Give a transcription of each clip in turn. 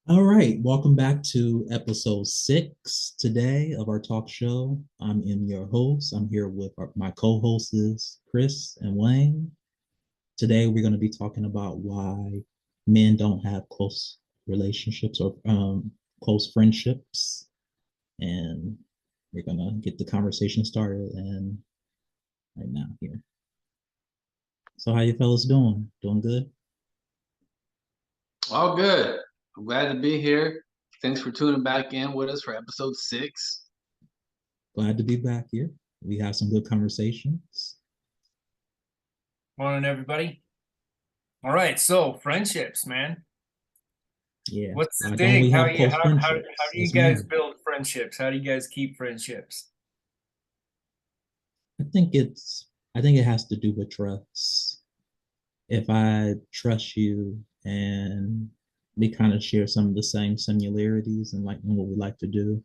All right, welcome back to episode 6 today of our talk show. Your host. I'm here with my co-hosts, Chris and Wayne. Today, we're going to be talking about why men don't have close relationships or close friendships. And we're going to get the conversation started and right now here. So how you fellas doing? Doing good? All good. I'm glad to be here. Thanks for tuning back in with us for episode 6. Glad to be back here. We have some good conversations. Morning, everybody. All right, so friendships, man. Yeah. What's the Why don't we thing? How have you close how friendships do you as guys men? build friendships? How do you guys keep friendships? I think it's I think it has to do with trust. If I trust you and we kind of share some of the same similarities and like what we like to do,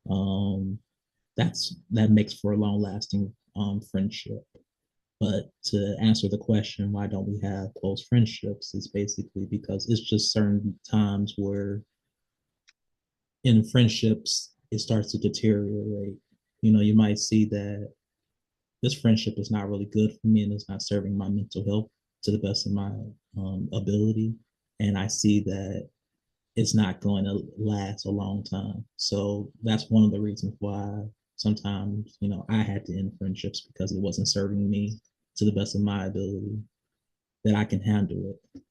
um, that makes for a long lasting friendship. But to answer the question, why don't we have close friendships, is basically because it's just certain times where in friendships it starts to deteriorate. You might see that this friendship is not really good for me and it's not serving my mental health to the best of my ability. And I see that it's not going to last a long time. So that's one of the reasons why sometimes, I had to end friendships because it wasn't serving me to the best of my ability that I can handle it.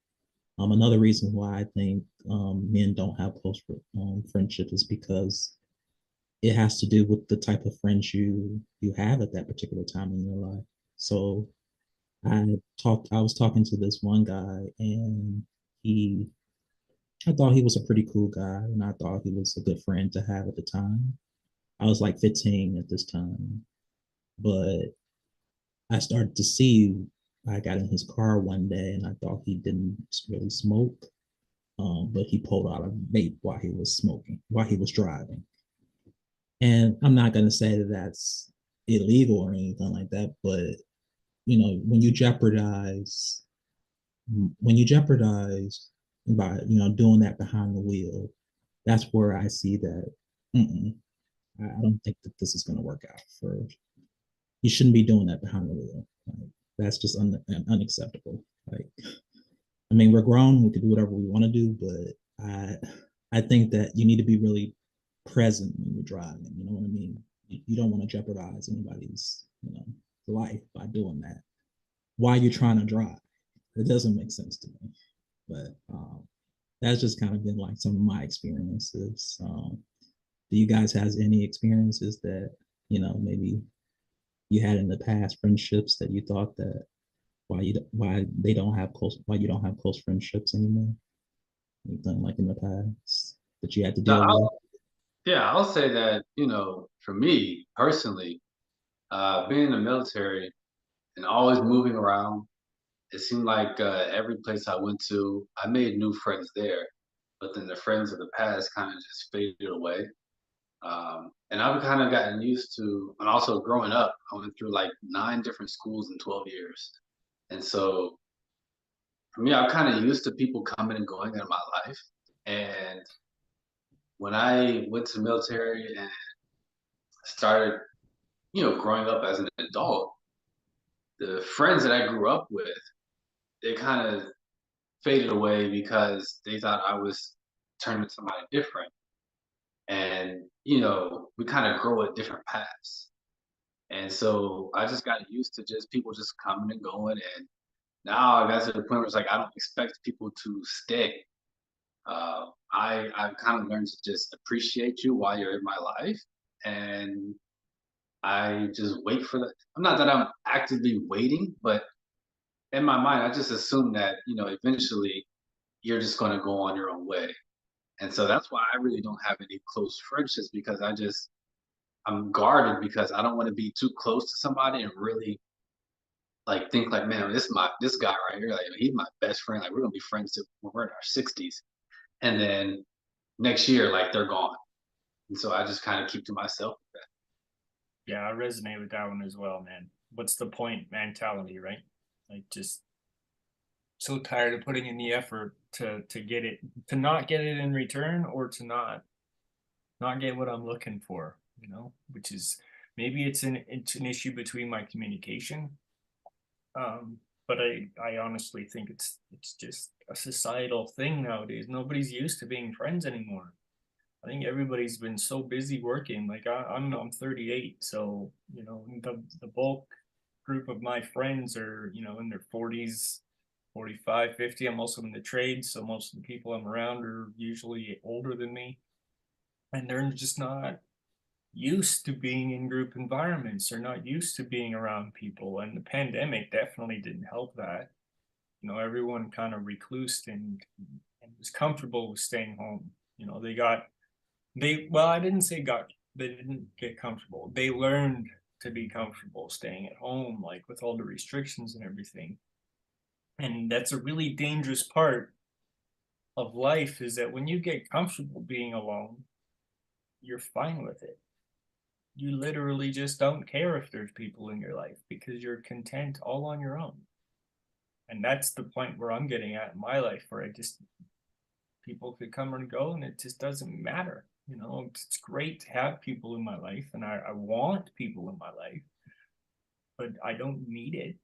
Another reason why I think men don't have close friendships is because it has to do with the type of friends you have at that particular time in your life. So I was talking to this one guy and he I thought he was a pretty cool guy and I thought he was a good friend to have at the time. I was like 15 at this time, but I started to see I got in his car one day and I thought he didn't really smoke. But he pulled out a vape while he was smoking, while he was driving. And I'm not going to say that that's illegal or anything like that, but when you jeopardize by doing that behind the wheel, that's where I see that I don't think that this is going to work out for you. Shouldn't be doing that behind the wheel. Like, that's just unacceptable. Like, I mean, we're grown, we can do whatever we want to do, but I think that you need to be really present when you're driving. You know what I mean? You don't want to jeopardize anybody's life by doing that while you're trying to drive. It doesn't make sense to me. But that's just kind of been like some of my experiences. Do you guys have any experiences that maybe you had in the past, friendships that you thought that why you don't have close friendships anymore? Anything like in the past that you had to Now, deal with? I'll say that, for me personally, being in the military and always moving around, it seemed like every place I went to, I made new friends there. But then the friends of the past kind of just faded away. And I've kind of gotten used to, and also growing up, I went through like 9 different schools in 12 years. And so for me, I'm kind of used to people coming and going in my life. And when I went to the military and started, growing up as an adult, the friends that I grew up with, they kind of faded away because they thought I was turning somebody different. And, we kind of grow at different paths. And so I just got used to just people just coming and going. And now I got to the point where it's like I don't expect people to stay. I've kind of learned to just appreciate you while you're in my life, and I just wait for the. I'm not that I'm actively waiting, but in my mind, I just assume that eventually you're just going to go on your own way, and so that's why I really don't have any close friendships because I'm guarded because I don't want to be too close to somebody and really like think like, man, this guy right here, like he's my best friend. Like we're gonna be friends till we're in our 60s, and then next year, like they're gone. And so I just kind of keep to myself with that. Yeah, I resonate with that one as well, man. What's the point mentality, right? Like just so tired of putting in the effort to get it, to not get it in return, or to not get what I'm looking for, you know, which is maybe it's an issue between my communication. But I honestly think it's just a societal thing nowadays. Nobody's used to being friends anymore. I think everybody's been so busy working. Like I'm 38, so you know the bulk group of my friends are, you know, in their 40s, 45, 50. I'm also in the trade, so most of the people I'm around are usually older than me, and they're just not used to being in group environments. They're not used to being around people, and the pandemic definitely didn't help that. You know, everyone kind of reclused and was comfortable with staying home. You know, well, I didn't say they didn't get comfortable. They learned to be comfortable staying at home, like with all the restrictions and everything. And that's a really dangerous part of life, is that when you get comfortable being alone, you're fine with it. You literally just don't care if there's people in your life because you're content all on your own. And that's the point where I'm getting at in my life, where people could come and go and it just doesn't matter. You know, it's great to have people in my life, and I want people in my life, but I don't need it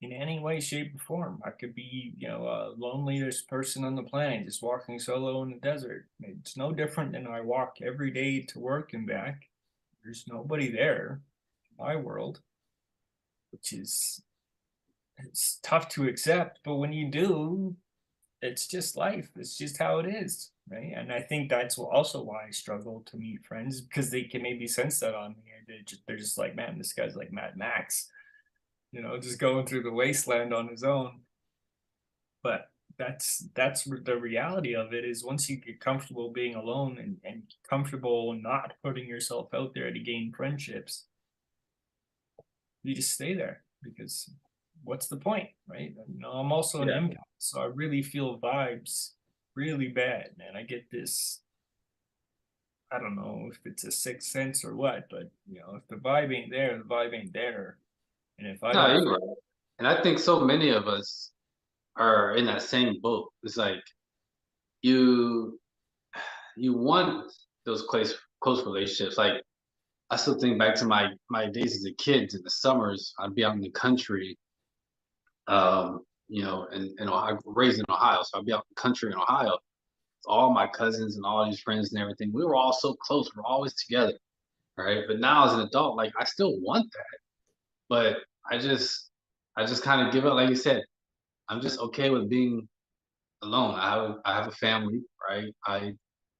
in any way, shape, or form. I could be, you know, a loneliest person on the planet, just walking solo in the desert. It's no different than I walk every day to work and back. There's nobody there in my world, which is, it's tough to accept, but when you do, it's just life. It's just how it is, right? And I think that's also why I struggle to meet friends, because they can maybe sense that on me. They're just like, man, this guy's like Mad Max, you know, just going through the wasteland on his own. But that's the reality of it, is once you get comfortable being alone and comfortable not putting yourself out there to gain friendships, you just stay there, because what's the point, right? You know, I'm also an Yeah. empath, so I really feel vibes really bad, man. I get this, I don't know if it's a sixth sense or what, but you know, if the vibe ain't there, the vibe ain't there. And if I No, don't, you're right. And I think so many of us are in that same boat. It's like you you want those close relationships. Like I still think back to my days as a kid. In the summers, I'd be out in the country. You know, and I was raised in Ohio, so I'd be out in the country in Ohio. All my cousins and all these friends and everything. We were all so close. We're always together, right? But now as an adult, like I still want that, but I just I just kind of give up. Like you said, I'm just okay with being alone. I have a family, right?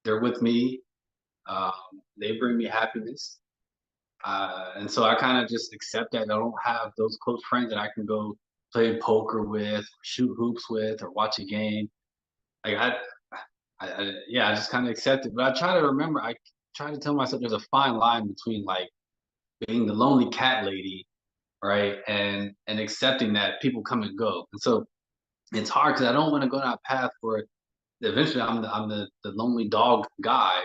They're with me. Um, they bring me happiness. And so I kind of just accept that I don't have those close friends that I can go play poker with, shoot hoops with, or watch a game. Like yeah, I just kind of accept it. But I try to remember. I try to tell myself there's a fine line between like being the lonely cat lady, right, and accepting that people come and go. And so it's hard because I don't want to go down that path where eventually I'm the lonely dog guy.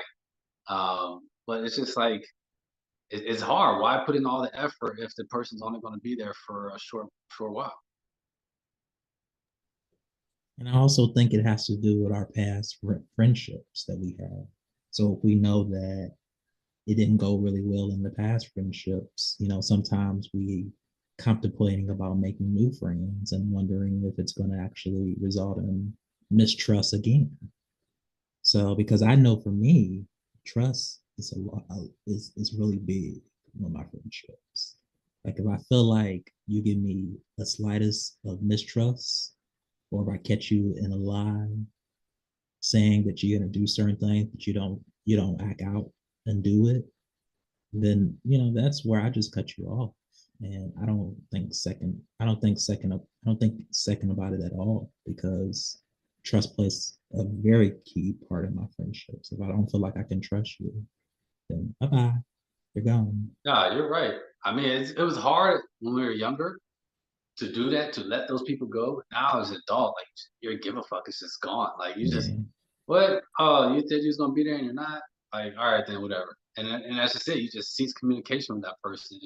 But it's just like it's hard. Why put in all the effort if the person's only going to be there for a short while? And I also think it has to do with our past friendships that we have. So if we know that it didn't go really well in the past friendships, you know, sometimes we contemplating about making new friends and wondering if it's going to actually result in mistrust again. So because I know for me, trust is a lot is really big with my friendships. Like if I feel like you give me the slightest of mistrust, or if I catch you in a lie saying that you're gonna do certain things, but you don't act out and do it, then you know that's where I just cut you off. And I don't think second about it at all, because trust plays a very key part in my friendships. If I don't feel like I can trust you, then bye bye, you're gone. Yeah, you're right. I mean, it was hard when we were younger to do that, to let those people go. Now as an adult, like your give a fuck is just gone. Like you just Yeah. what? Oh, you said you was gonna be there and you're not. Like, all right then, whatever. And that's just it. You just cease communication with that person.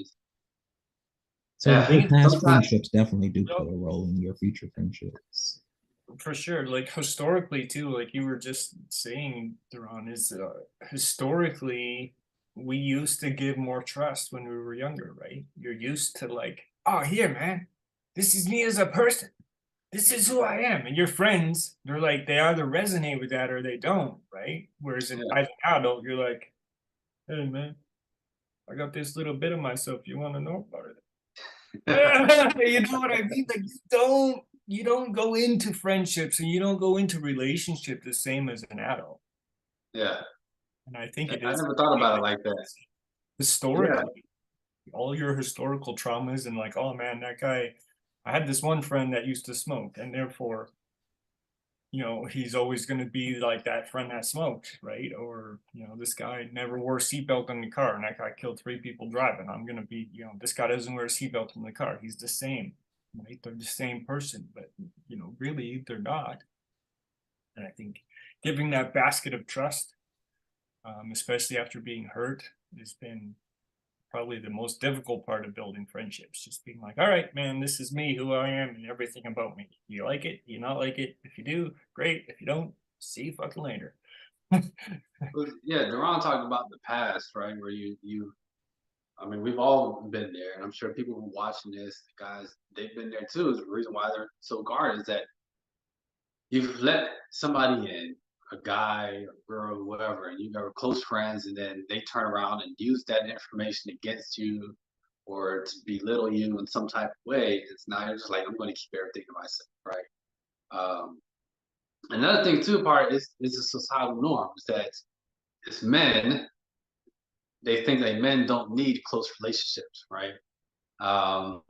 So Yeah, your think past sometimes. friendships definitely do it's, play a role in your future friendships. For sure, like historically too, like you were just saying, Duran, is historically we used to give more trust when we were younger, right? You're used to like, oh, here, man, this is me as a person. This is who I am. And your friends, they're like, they either resonate with that or they don't, right? Whereas Yeah. as an adult, you're like, hey, man, I got this little bit of myself. You want to know about it? You know what I mean? Like you don't go into friendships and you don't go into relationship the same as an adult. Yeah. And I think it I is never thought about it like that. Yeah. historically, all your historical traumas and like, oh man, that guy, I had this one friend that used to smoke, and therefore, you know, he's always going to be like that friend that smoked, right? Or, you know, this guy never wore a seatbelt in the car and that guy killed 3 people driving. I'm going to be, you know, this guy doesn't wear a seatbelt in the car. He's the same, right? They're the same person, but, you know, really they're not. And I think giving that basket of trust, especially after being hurt, has been probably the most difficult part of building friendships. Just being like, all right, man, this is me, who I am, and everything about me. You like it? You not like it? If you do, great. If you don't, see you fucking later. Yeah, Duran talked about the past, right? Where I mean, we've all been there, and I'm sure people who are watching this, guys, they've been there too. Is the reason why they're so guarded is that you've let somebody in, a guy, a girl, whatever, and you were close friends, and then they turn around and use that information against you or to belittle you in some type of way. It's now you're just like, I'm going to keep everything to myself, right? Um, Another thing too, part is the societal norm is that as men, they think that men don't need close relationships, right? Um,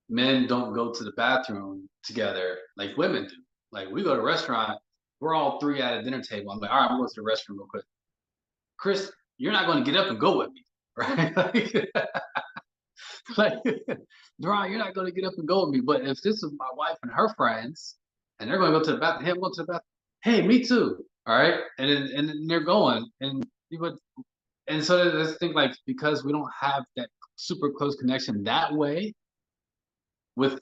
Men don't go to the bathroom together like women do. Like we go to a restaurant, we're all three at a dinner table. I'm like, all right, I'm going to the restroom real quick. Chris, you're not going to get up and go with me, right? like, Duran, you're not going to get up and go with me. But if this is my wife and her friends, and they're going to go to the bathroom, hey, I'm going to the bathroom. Hey, me too. All right, and then they're going, and you would, and so I think like because we don't have that super close connection that way with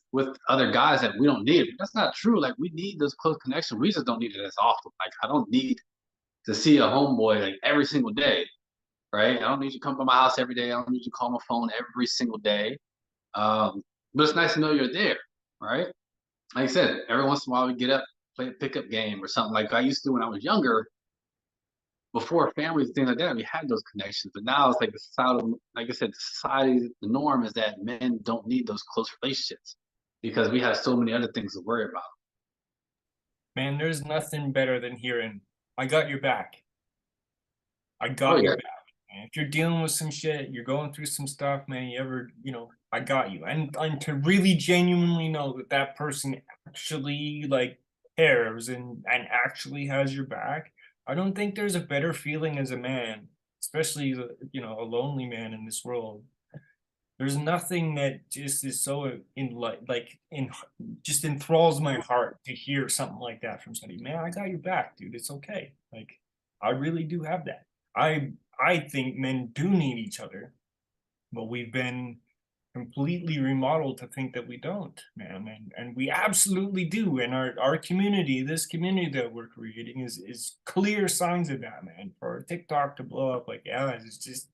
other guys that we don't need. But that's not true. Like we need those close connections. We just don't need it as often. Like I don't need to see a homeboy like every single day, right? I don't need you to come by my house every day. I don't need you to call my phone every single day. But it's nice to know you're there, right? Like I said, every once in a while we get up, play a pickup game or something like I used to when I was younger. Before families and things like that, we had those connections. But now it's like the societal, like I said, the society, the norm is that men don't need those close relationships because we have so many other things to worry about. Man, there's nothing better than hearing, I got your back. I Oh got yeah, your back. And if you're dealing with some shit, you're going through some stuff, man, you ever, you know, I got you. And to really genuinely know that that person actually like cares and actually has your back, I don't think there's a better feeling as a man, especially, you know, a lonely man in this world. There's nothing that just is so in like in just enthralls my heart to hear something like that from somebody. Man, I got your back, dude. It's okay. Like I really do have that. I think men do need each other, but we've been completely remodeled to think that we don't, man. And we absolutely do. And our community, this community that we're creating is clear signs of that, man. For TikTok to blow up like yeah, it's just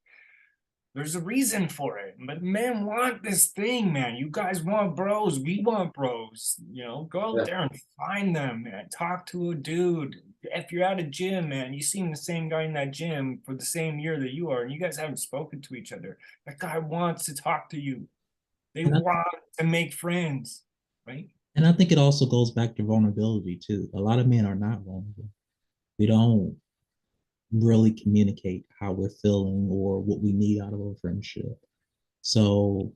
there's a reason for it. But men want this thing, man. You guys want bros. We want bros. You know, go out yeah, there and find them, man. Talk to a dude. If you're at a gym, man, you seen the same guy in that gym for the same year that you are, and you guys haven't spoken to each other. That guy wants to talk to you. They And I, want to make friends, right? and I think it also goes back to vulnerability too. A lot of men are not vulnerable. We don't really communicate how we're feeling or what we need out of a friendship. So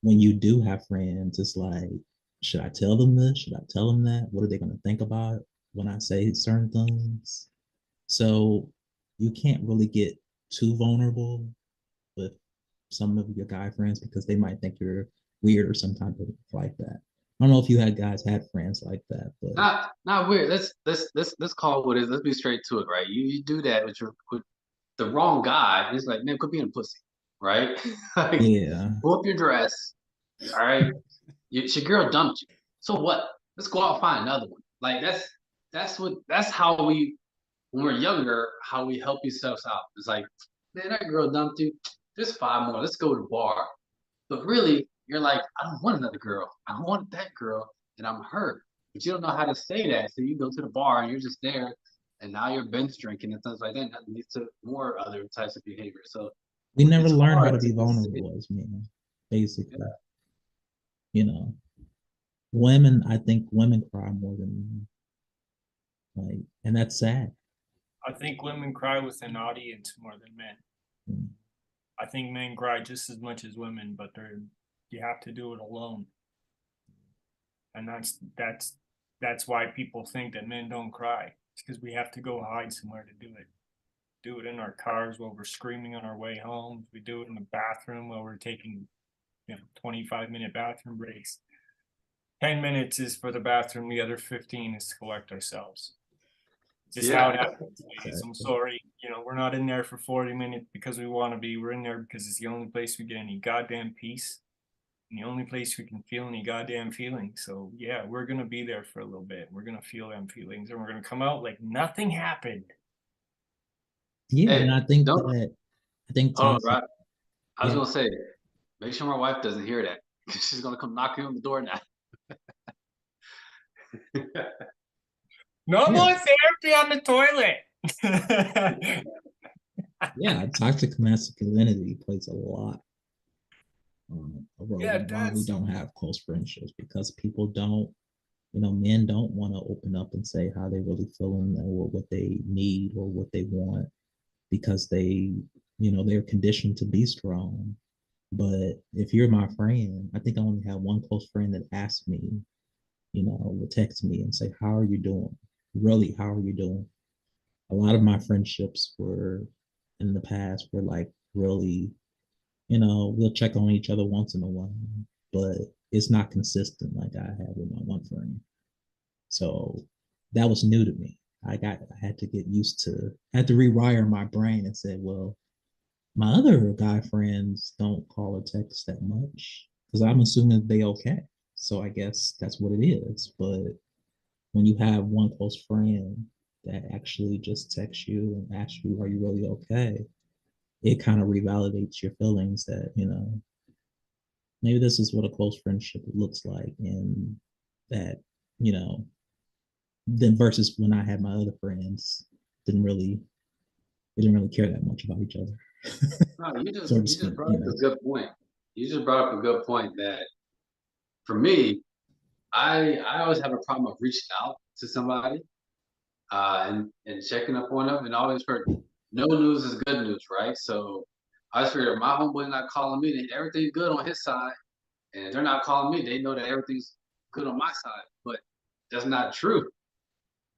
when you do have friends, it's like, should I tell them this? Should I tell them that? What are they going to think about when I say certain things? So you can't really get too vulnerable with some of your guy friends because they might think you're weird or some type of like that. I don't know if you had guys had friends like that, but not weird. Let's call it what it is. Let's be straight to it, right? You do that with the wrong guy. It's like man, quit being a pussy, right? like yeah, pull up your dress, all right. Your girl dumped you. So what? let's go out and find another one. Like that's how we when we're younger, how we help yourselves out. It's like, man, that girl dumped you. There's five more. Let's go to the bar. But really, you're like, I don't want another girl. I want that girl, and I'm hurt. But you don't know how to say that. So you go to the bar and you're just there, and now you're binge drinking and stuff like that. And that leads to more other types of behavior. So We never it's learn how hard to to be just say, vulnerable as men, yeah. basically. You know, women, I think women cry more than men. Like, and that's sad. I think women cry with an audience more than men. Mm. I think men cry just as much as women, but you have to do it alone. And that's why people think that men don't cry. It's because we have to go hide somewhere to do it. Do it in our cars while we're screaming on our way home. We do it in the bathroom while we're taking 25-minute bathroom breaks. 10 minutes is for the bathroom, the other 15 is to collect ourselves. Just how it Yeah. happens, ladies. I'm sorry. We're not in there for 40 minutes because we want to be. We're in there because it's the only place we get any goddamn peace and the only place we can feel any goddamn feelings. So yeah, we're gonna be there for a little bit. We're gonna feel them feelings and we're gonna come out like nothing happened. Yeah, and Hey, don't I think hold on, toxic. right? I was Yeah, gonna say, make sure my wife doesn't hear that. She's gonna come knocking on the door now. No yeah, more therapy on the toilet. yeah. Toxic masculinity plays a lot a role Yeah, in it why we does. don't have close friendships because people don't, men don't want to open up and say how they really feeling or what they need or what they want because they're conditioned to be strong. But if you're my friend, I think I only have one close friend that asked me, would text me and say, "How are you doing? Really, how are you doing?" A lot of my friendships were in the past were like really, we'll check on each other once in a while, but it's not consistent like I have with my one friend. So that was new to me. I had to get used to, I had to rewire my brain and said, well, my other guy friends don't call or text that much because I'm assuming they okay. So I guess that's what it is. But when you have one close friend that actually just texts you and asks you, are you really okay? It kind of revalidates your feelings that, maybe this is what a close friendship looks like. And that, you know, then versus when I had my other friends, didn't really, they didn't really care that much about each other, No, so to you just speak, brought up a good point. You just brought up a good point that for me, I always have a problem of reaching out to somebody and checking up on them, and I always heard no news is good news, right? So I just figured my homeboy not calling me, then everything's good on his side, and if they're not calling me, they know that everything's good on my side. But that's not true.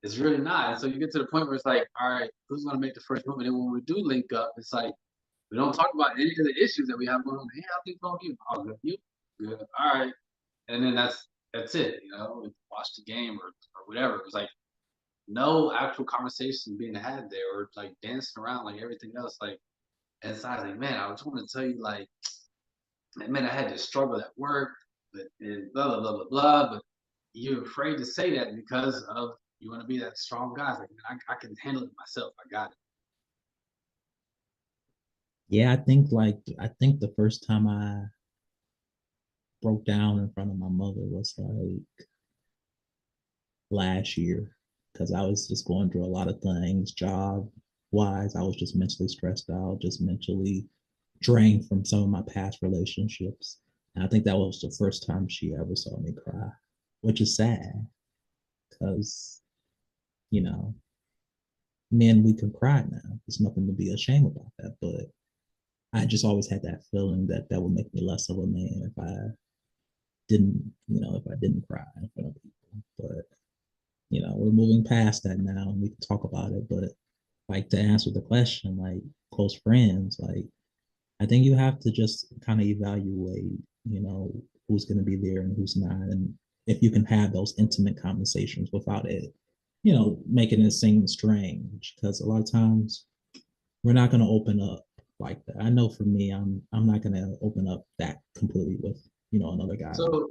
It's really not. And so you get to the point where it's like, all right, who's gonna make the first move? And then when we do link up, it's like we don't talk about any of the issues that we have going on. Hey, how things going with you? Oh, good. You good? All right. And then that's it. We watch the game or whatever. It's like no actual conversation being had there, or like dancing around like everything else. Like inside, like man, I just want to tell you, like man, I had to struggle at work, but and blah blah blah blah blah. But you're afraid to say that because of you want to be that strong guy. It's like man, I can handle it myself. I got it. Yeah, I think the first time I broke down in front of my mother was like last year because I was just going through a lot of things, job wise. I was just mentally stressed out, just mentally drained from some of my past relationships. And I think that was the first time she ever saw me cry, which is sad because, you know, men, we can cry now. There's nothing to be ashamed about that. But I just always had that feeling that that would make me less of a man if I if I didn't cry in front of people. But, we're moving past that now and we can talk about it. But like to answer the question, like close friends, like I think you have to just kind of evaluate, who's going to be there and who's not. And if you can have those intimate conversations without it, making it seem strange. Because a lot of times we're not going to open up like that. I know for me, I'm not going to open up that completely with, another guy. So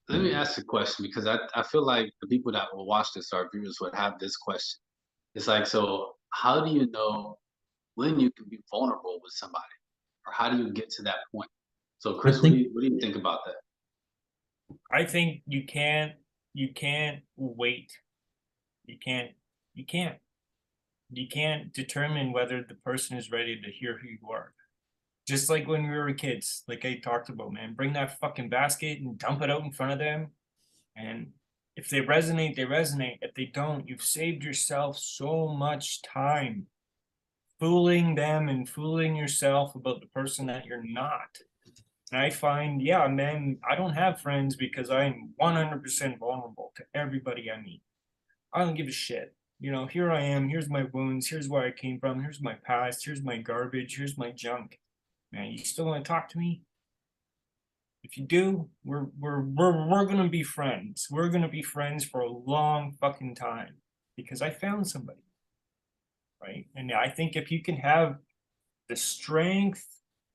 let me ask a question because I feel like the people that will watch this, our viewers, would have this question. It's like, so how do you know when you can be vulnerable with somebody, or how do you get to that point? So, I Chris, think what do you think about that? I think you can't wait. You can't you can't you can't determine whether the person is ready to hear who you are. Just like when we were kids, like I talked about, man, bring that fucking basket and dump it out in front of them. And if they resonate, they resonate. If they don't, you've saved yourself so much time fooling them and fooling yourself about the person that you're not. And I find, yeah, man, I don't have friends because I'm 100% vulnerable to everybody I meet. I don't give a shit. You know, here I am. Here's my wounds. Here's where I came from. Here's my past. Here's my garbage. Here's my junk. Man, you still want to talk to me? If you do, we're gonna be friends. We're gonna be friends for a long fucking time because I found somebody, right? And I think if you can have the strength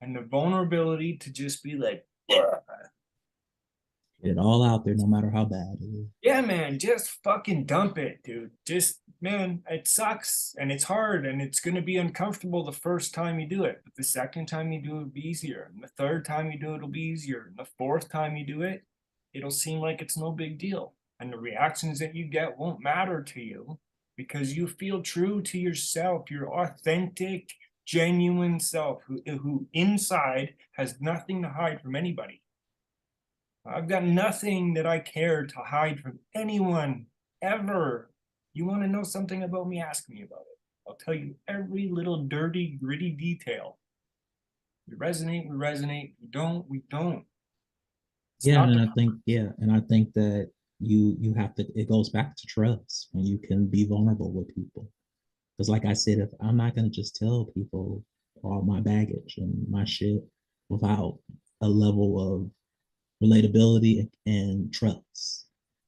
and the vulnerability to just be like, get it all out there, no matter how bad it is. yeah, man, just fucking dump it, dude. Just, man, it sucks and it's hard and it's gonna be uncomfortable the first time you do it. But the second time you do it, it'll be easier. And the third time you do it, it'll be easier. And the fourth time you do it, it'll seem like it's no big deal. And the reactions that you get won't matter to you because you feel true to yourself, your authentic, genuine self, who inside has nothing to hide from anybody. I've got nothing that I care to hide from anyone ever. You want to know something about me? Ask me about it. I'll tell you every little dirty, gritty detail. We resonate, we resonate. We don't, we don't. It's Yeah, not and the I think that you have to, it goes back to trust when you can be vulnerable with people. Because like I said, if I'm not gonna just tell people all my baggage and my shit without a level of relatability and trust.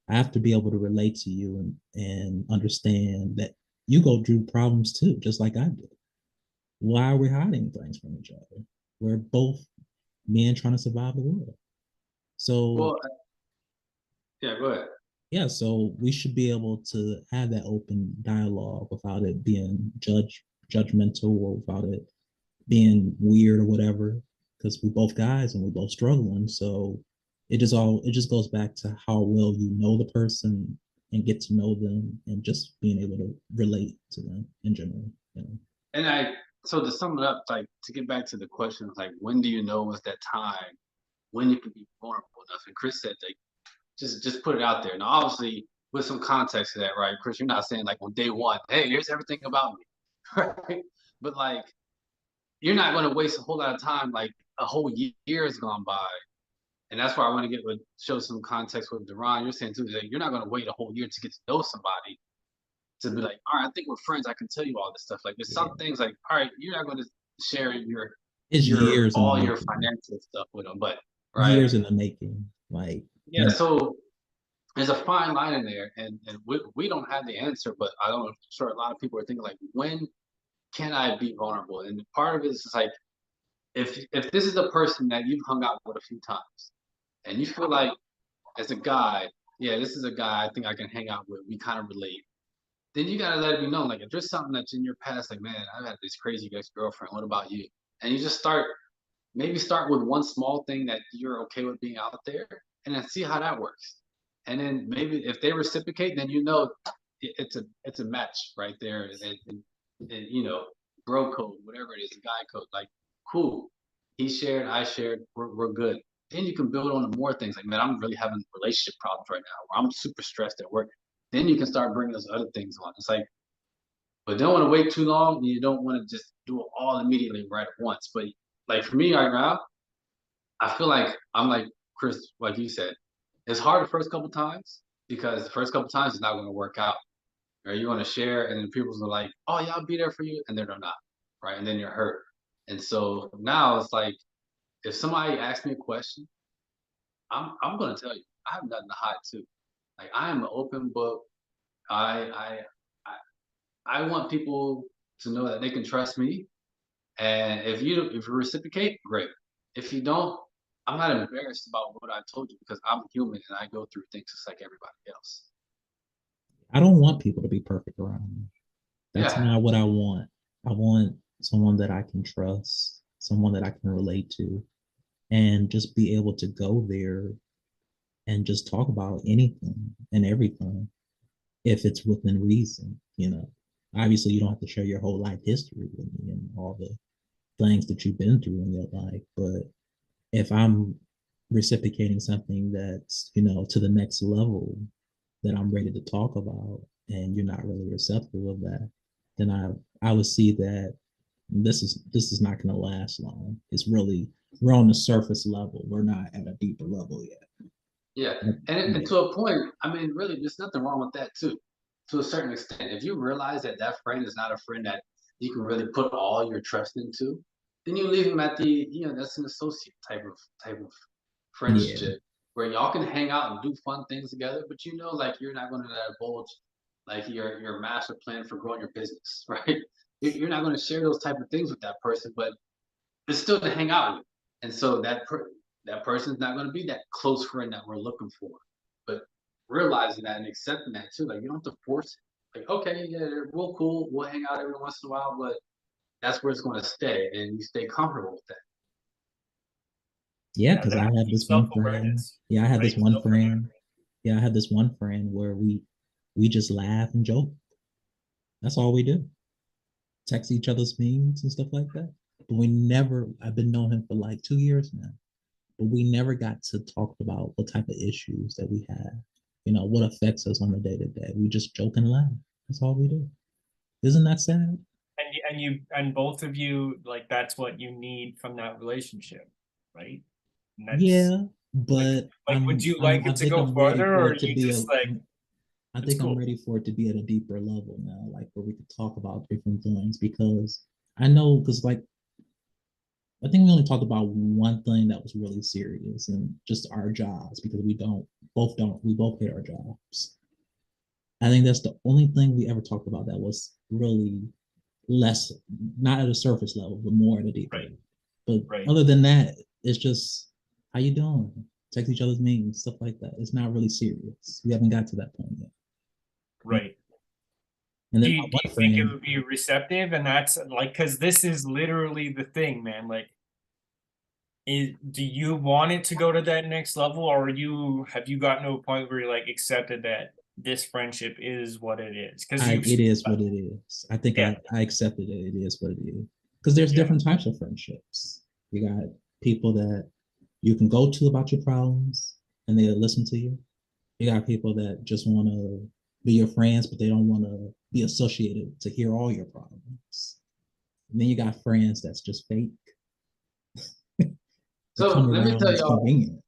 I have to be able to relate to you and understand that you go through problems too, just like I did. Why are we hiding things from each other? We're both men trying to survive the world. So Well, yeah, go ahead. yeah, so we should be able to have that open dialogue without it being judgmental or without it being weird or whatever. Because we both guys and we both struggling. So it just goes back to how well you know the person and get to know them and just being able to relate to them in general. You know? And so to sum it up, like to get back to the question, like when do you know is that time when you can be vulnerable enough? And Chris said, like, just put it out there. Now, obviously, with some context to that, right, Chris? You're not saying like on day one, hey, here's everything about me, right? But like, you're not going to waste a whole lot of time. Like a whole year has gone by, and that's why I want to show some context with Duran. You're saying too that you're not going to wait a whole year to get to know somebody to be like, all right, I think we're friends. I can tell you all this stuff. Like there's Yeah. some things like, all right, you're not going to share It's years in the all your making. financial stuff with them, but right, Years in the making. Like yeah. So there's a fine line in there, and we don't have the answer, but I don't. I'm sure a lot of people are thinking like, when can I be vulnerable? And part of it is like, if this is a person that you've hung out with a few times, and you feel like as a guy, yeah, this is a guy I think I can hang out with. We kind of relate. Then you gotta let it be known, like if there's something that's in your past, like man, I've had this crazy ex-girlfriend. What about you? And you just maybe start with one small thing that you're okay with being out there, and then see how that works. And then maybe if they reciprocate, then you know it's a match right there. And you know, bro code, whatever it is, guy code, like cool. He shared, I shared, we're good. Then you can build on to more things. Like, man, I'm really having relationship problems right now, or I'm super stressed at work. Then you can start bringing those other things on. It's like, but don't want to wait too long. And you don't want to just do it all immediately right at once. But like for me right now, I feel like I'm like Chris, like you said, it's hard the first couple times because the first couple times it's not going to work out. Or you're going to share, and then people's are like, "Oh yeah, I'll be there for you," and then they're not, right? And then you're hurt. And so now it's like, if somebody asks me a question, I'm going to tell you, I have nothing to hide too. Like I am an open book. I I want people to know that they can trust me. And if you reciprocate, great. If you don't, I'm not embarrassed about what I told you because I'm human and I go through things just like everybody else. I don't want people to be perfect around me. That's Yeah, not what I want. I want someone that I can trust, someone that I can relate to, and just be able to go there and just talk about anything and everything if it's within reason, you know. Obviously, you don't have to share your whole life history with me and all the things that you've been through in your life, but if I'm reciprocating something that's, you know, to the next level that I'm ready to talk about and you're not really receptive of that, then I would see that this is not going to last long. It's really, we're on the surface level. We're not at a deeper level yet. yeah. And Yeah. to a point, I mean, really, there's nothing wrong with that too. To a certain extent, if you realize that that friend is not a friend that you can really put all your trust into, then you leave him at the, that's an associate type of Yeah. friendship where y'all can hang out and do fun things together, but like you're not going to divulge like your master plan for growing your business, right? You're not going to share those type of things with that person, but it's still to hang out with. And so that person's not going to be that close friend that we're looking for. But realizing that and accepting that too, like you don't have to force it. Like, okay, yeah, real cool. We'll hang out every once in a while, but that's where it's going to stay, and you stay comfortable with that. Yeah, Yeah, because I that have this one friend. self-awareness, Yeah, I have this right? one Self-awareness. friend. Yeah, I have this one friend where we just laugh and joke. That's all we do. Text each other's memes and stuff like that. But we never, I've been knowing him for like 2 years now, but we never got to talk about what type of issues that we have, you know, what affects us on the day to day. We just joke and laugh. That's all we do. Isn't that sad? And both of you, like, that's what you need from that relationship, right? And that's Yeah, like but would you like I it to think go I'm ready further, for or it to you be a, just like I it's think I'm cool? ready for it to be at a deeper level now, like where we could talk about different things because I know, because like I think we only talked about one thing that was really serious and just our jobs because we both hate our jobs. I think that's the only thing we ever talked about that was really less, not at a surface level, but more at a deeper Right, level. But right, other than that, it's just how you doing? Text each other's names, stuff like that. It's not really serious. We haven't got to that point yet. right. And Do then you my do you one think it friend, would be receptive? And that's like, because this is literally the thing, man. Like, do you want it to go to that next level, or have you gotten to a point where you're like accepted that this friendship is what it is? Because it is what it is. I think yeah, I accepted it. It is what it is. Because there's yeah, different types of friendships. You got people that you can go to about your problems and they'll listen to you. You got people that just want to be your friends, but they don't want to be associated to hear all your problems. And then you got friends that's just fake. They So come let me around when tell it's y'all. convenient.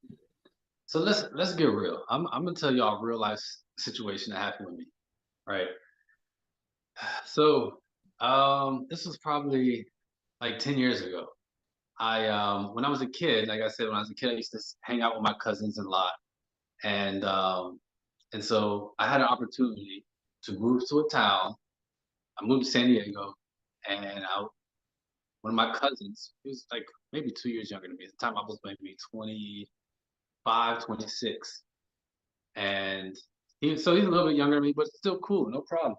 So let's get real. I'm gonna tell y'all a real life situation that happened with me. Right. So this was probably like 10 years ago. I when I was a kid, like I said, when I was a kid, I used to hang out with my cousins a lot, and so I had an opportunity to move to a town. I moved to San Diego, and one of my cousins, he was like maybe 2 years younger than me. At the time, I was maybe 25, 26, and he's a little bit younger than me, but still cool, no problem.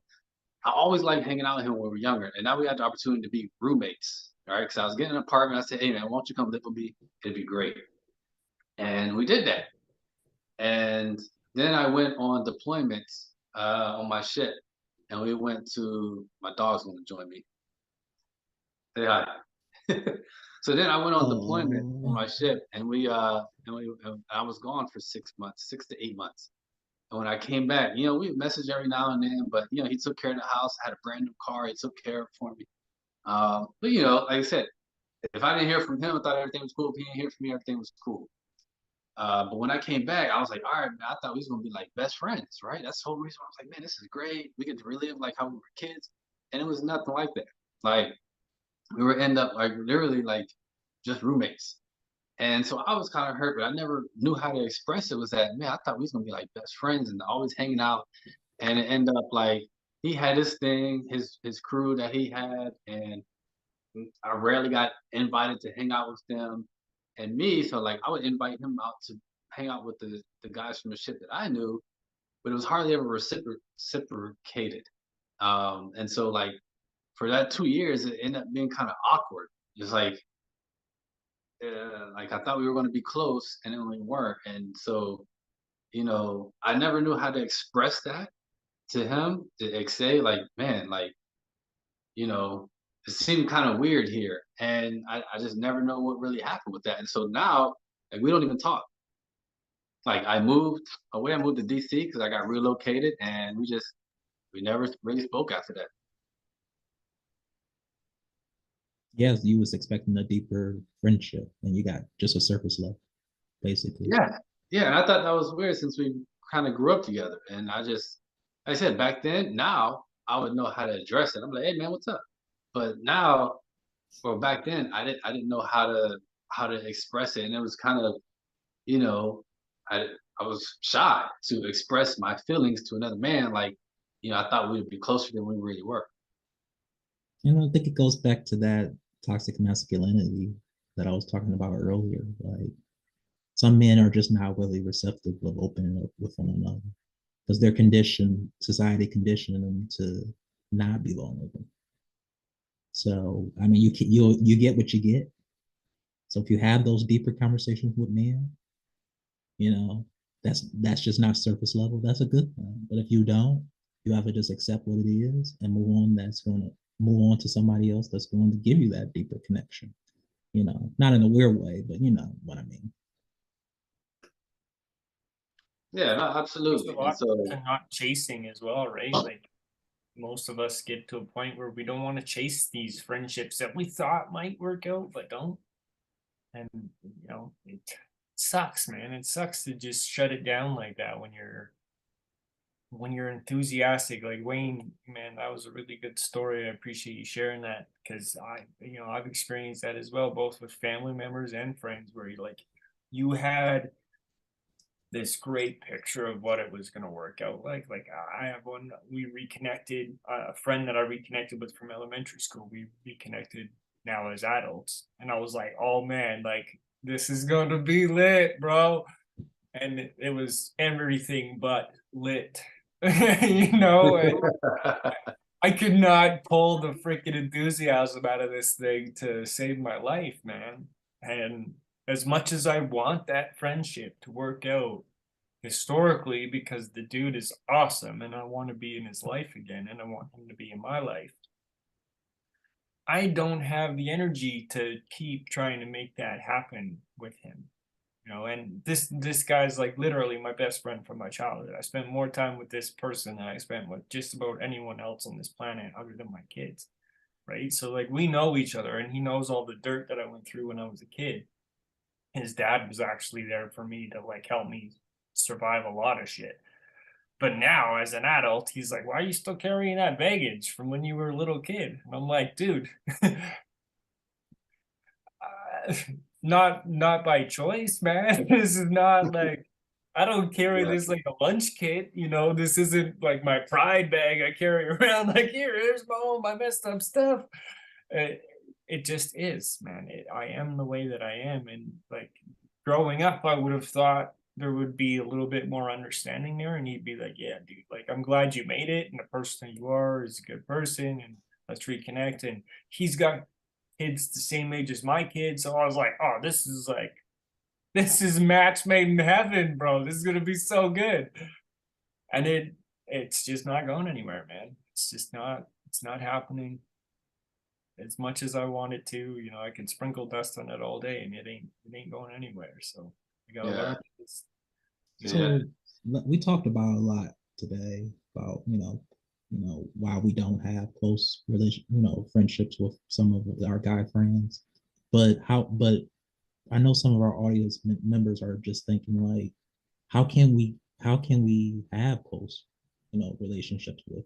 I always liked hanging out with him when we were younger, and now we had the opportunity to be roommates. All right, because I was getting an apartment. I said, "Hey man, why don't you come live with me? It'd be great." And we did that. And then I went on deployments on my ship, and we went to my dog's going to join me. Say hi. So then I went on deployment on Oh, my ship, and I was gone for 6 months, 6 to 8 months. And when I came back, we messaged every now and then, but he took care of the house. I had a brand new car. He took care of it for me. But like I said, if I didn't hear from him, I thought everything was cool. If he didn't hear from me, everything was cool. But when I came back, I was like, all right, man, I thought we was gonna be like best friends, right? That's the whole reason why I was like, man, this is great. We get to relive like how we were kids. And it was nothing like that. Like we were end up like literally like just roommates. And so I was kind of hurt, but I never knew how to express it. Was that, man, I thought we was gonna be like best friends and always hanging out. And it ended up like he had his thing, his crew that he had, and I rarely got invited to hang out with them. and me. So like I would invite him out to hang out with the guys from the ship that I knew, but it was hardly ever reciprocated. And so like for that 2 years, it ended up being kind of awkward. It's like I thought we were going to be close, and then we weren't. And so I never knew how to express that to him. To say like, man, like you know, it seemed kind of weird here, and I just never know what really happened with that. And so now, like we don't even talk. Like I moved away. I moved to DC because I got relocated, and we never really spoke after that. Yes, you was expecting a deeper friendship, and you got just a surface level, basically. Yeah, yeah. And I thought that was weird since we kind of grew up together. And like I said, back then, now I would know how to address it. I'm like, hey man, what's up? But now, or back then, I didn't know how to express it, and it was kind of you know, I I was shy to express my feelings to another man. Like, I thought we would be closer than we really were. And I think it goes back to that toxic masculinity that I was talking about earlier. Like some men are just not really receptive of opening up with one another because they're conditioned, society conditioning them to not be vulnerable. So I mean, you get what you get. So if you have those deeper conversations with men, you know, that's just not surface level. That's a good thing. But if you don't, you have to just accept what it is and move on. That's going to move on to somebody else that's going to give you that deeper connection. Not in a weird way, but you know what I mean. Yeah, no, There's a absolutely. And lot so, to not chasing as well, right? Like most of us get to a point where we don't want to chase these friendships that we thought might work out, but don't. And it sucks, man. It sucks to just shut it down like that when you're enthusiastic. Like Wayne, man, that was a really good story. I appreciate you sharing that because I've experienced that as well, both with family members and friends, where you had this great picture of what it was going to work out like. Like I have one, we reconnected, a friend that I reconnected with from elementary school. We reconnected now as adults, and I was like, oh man, like this is going to be lit, bro. And it was everything but lit. And I could not pull the freaking enthusiasm out of this thing to save my life, man. And as much as I want that friendship to work out historically, because the dude is awesome and I want to be in his life again and I want him to be in my life, I don't have the energy to keep trying to make that happen with him. And this guy's like literally my best friend from my childhood. I spent more time with this person than I spent with just about anyone else on this planet other than my kids, right? So like we know each other, and he knows all the dirt that I went through when I was a kid. His dad was actually there for me to like help me survive a lot of shit. But now, as an adult, he's like, "Why are you still carrying that baggage from when you were a little kid?" And I'm like, "Dude, not by choice, man. This is not like I don't carry yeah, this like a lunch kit. This isn't like my pride bag I carry around. Like here's all my messed up stuff. It, it just is, man. I am the way that I am, and like growing up, I would have thought there would be a little bit more understanding there, and he'd be like, "Yeah, dude, like I'm glad you made it, and the person you are is a good person, and let's reconnect." And he's got kids the same age as my kids, so I was like, "Oh, this is match made in heaven, bro. This is gonna be so good." And it's just not going anywhere, man. It's not happening as much as I want it to. I can sprinkle dust on it all day, and it ain't going anywhere. So I gotta yeah, learn. It's, yeah. So we talked about a lot today about why we don't have close friendships with some of our guy friends, but I know some of our audience members are just thinking like, how can we have close relationships with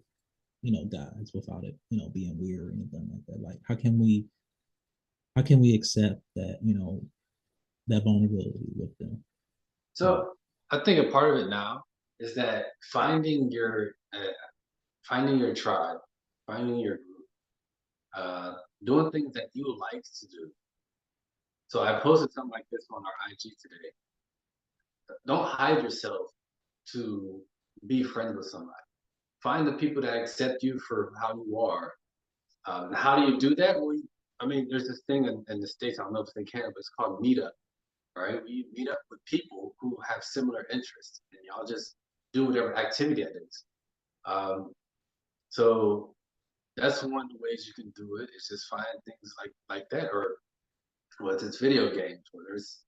guys without it being weird or anything like that? Like how can we accept that that vulnerability with them? So I think a part of it now is that finding your tribe, finding your group, doing things that you like to do, So I posted something like this on our IG today. Don't hide yourself to be friends with somebody. Find the people that accept you for how you are. And how do you do that? Well, I mean, there's this thing in the States, I don't know if they can, but it's called Meetup, right? You meet up with people who have similar interests and y'all just do whatever activity it is. Um, so that's one of the ways you can do it, is just find things like that, or whether it's video games, whether it's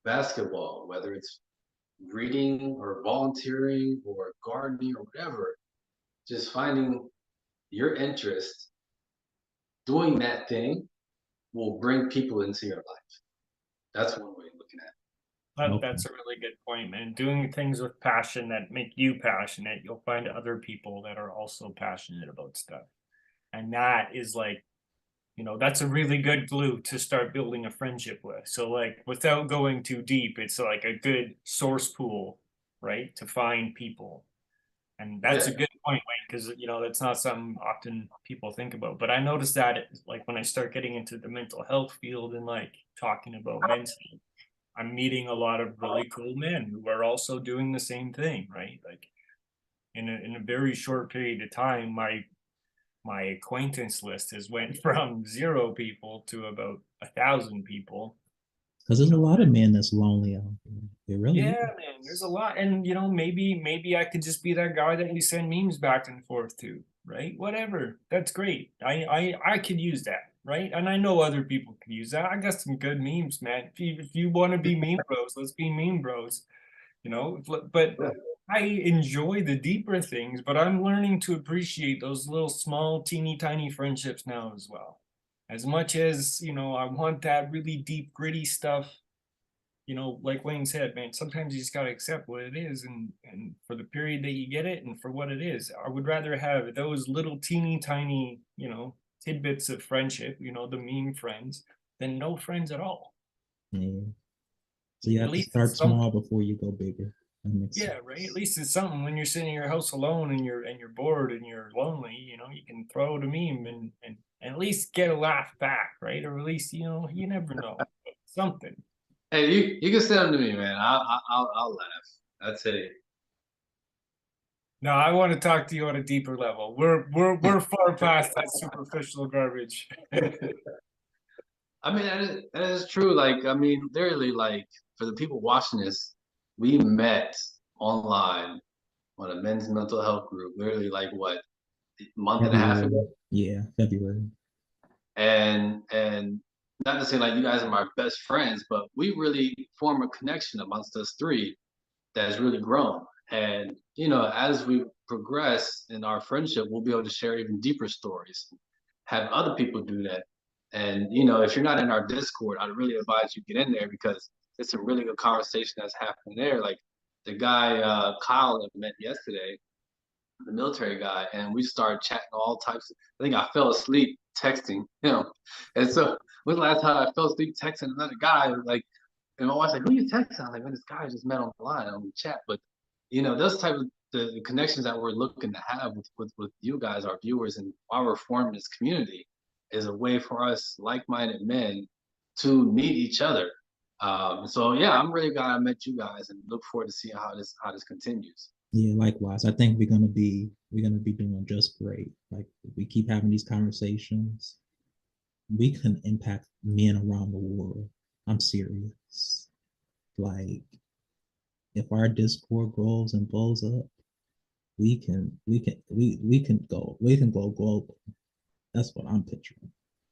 basketball, whether it's reading or volunteering or gardening or whatever, just finding your interest, doing that thing will bring people into your life. That's one way of looking at it. That's a really good point, man. Doing things with passion that make you passionate, you'll find other people that are also passionate about stuff. And that is like, that's a really good glue to start building a friendship with. So like without going too deep, it's like a good source pool, right? To find people. And that's a Yeah. good point, Wayne, because that's not something often people think about. But I noticed that like when I start getting into the mental health field and like talking about men's health, I'm meeting a lot of really cool men who are also doing the same thing, right? Like in a very short period of time, my acquaintance list has went from 0 people to about 1,000 people. Because there's a lot of men that's lonely out there. It really Yeah, is. man, there's a lot. And maybe I could just be that guy that we send memes back and forth to, right? Whatever. That's great. I could use that, right? And I know other people could use that. I got some good memes, man. If you want to be meme bros, let's be meme bros. But Yeah. I enjoy the deeper things, but I'm learning to appreciate those little small, teeny tiny friendships now as well. As much as, I want that really deep, gritty stuff, like Wayne said, man, sometimes you just gotta accept what it is and for the period that you get it and for what it is. I would rather have those little teeny tiny, tidbits of friendship, the meme friends, than no friends at all. Yeah. So you At have to least it's start something. small before you go bigger. That makes Yeah, sense. right. At least it's something when you're sitting in your house alone and you're bored and you're lonely, you can throw out a meme and at least get a laugh back, right? Or at least, you never know. Something. Hey, you can send them to me, man. I'll laugh. That's it. No, I want to talk to you on a deeper level. We're far past that superficial garbage. I mean, that is true. Like, I mean, literally, like, for the people watching this, we met online on a men's mental health group, literally, like, what, a month and a half February. ago? Yeah, February. And not to say like you guys are my best friends, but we really form a connection amongst us three that has really grown. And as we progress in our friendship, we'll be able to share even deeper stories, have other people do that. And if you're not in our Discord, I'd really advise you get in there because it's a really good conversation that's happening there. Like the guy Kyle that met yesterday, the military guy, and we started chatting all types of. I think I fell asleep texting him, and so when the last time I fell asleep texting another guy, like, and my wife's like, "Who you texting?" I was like, "Man, this guy I just met on the line on the chat." But those type of the connections that we're looking to have with you guys, our viewers, and while we're forming this community, is a way for us like-minded men to meet each other. So yeah, I'm really glad I met you guys, and look forward to seeing how this continues. Yeah, likewise. I think we're gonna be doing just great. Like if we keep having these conversations, we can impact men around the world. I'm serious. Like if our Discord grows and blows up, we can go global. That's what I'm picturing.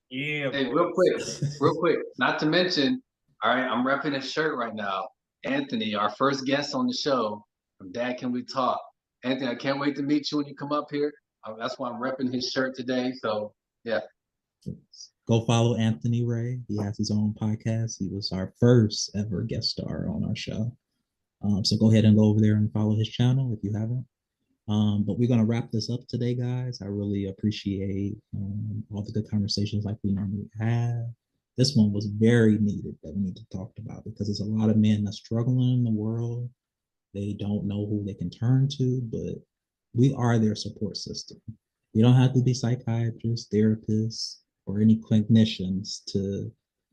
Yeah, Hey, boys. real quick, not to mention, all right, I'm repping his shirt right now. Anthony, our first guest on the show from Dad Can We Talk. Anthony, I can't wait to meet you when you come up here. That's why I'm repping his shirt today. So, yeah. Go follow Anthony Ray. He has his own podcast. He was our first ever guest star on our show. So go ahead and go over there and follow his channel if you haven't. But we're gonna wrap this up today, guys. I really appreciate all the good conversations like we normally have. This one was very needed that we need to talk about because there's a lot of men that's struggling in the world. They don't know who they can turn to, but we are their support system. You don't have to be psychiatrists, therapists, or any clinicians to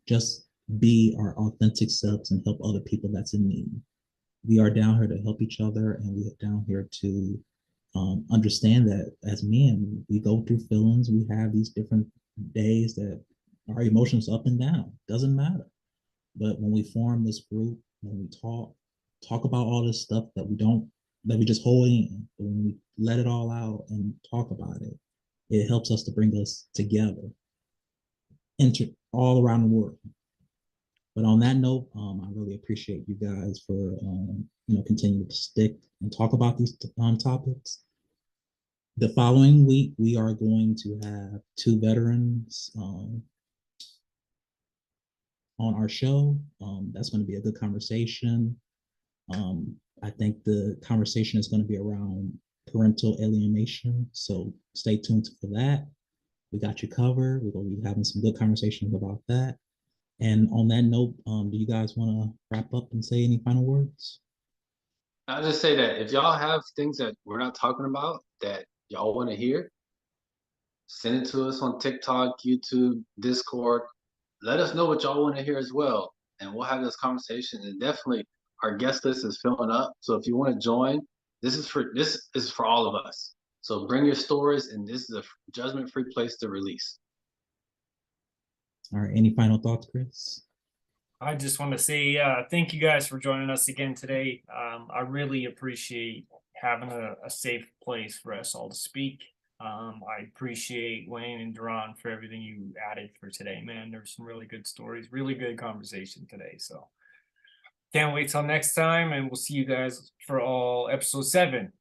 just be our authentic selves and help other people that's in need. We are down here to help each other, and we are down here to understand that as men, we go through feelings. We have these different days that our emotions up and down. Doesn't matter. But when we form this group, when we talk about all this stuff that we just hold in, but when we let it all out and talk about it, it helps us to bring us together, all around the world. But on that note, I really appreciate you guys for continuing to stick and talk about these topics. The following week, we are going to have two veterans on our show. That's going to be a good conversation. I think the conversation is going to be around parental alienation. So stay tuned for that. We got you covered. We're going to be having some good conversations about that. And on that note, do you guys want to wrap up and say any final words? I'll just say that if y'all have things that we're not talking about that y'all want to hear, send it to us on TikTok, YouTube, Discord. Let us know what y'all want to hear as well, and we'll have this conversation. And definitely, our guest list is filling up. So if you want to join, this is for all of us. So bring your stories, and this is a judgment-free place to release. All right. Any final thoughts, Chris? I just want to say thank you guys for joining us again today. I really appreciate having a safe place for us all to speak. I appreciate Wayne and Duran for everything you added for today, man. There's some really good stories, really good conversation today. So can't wait till next time, and we'll see you guys for all episode 7.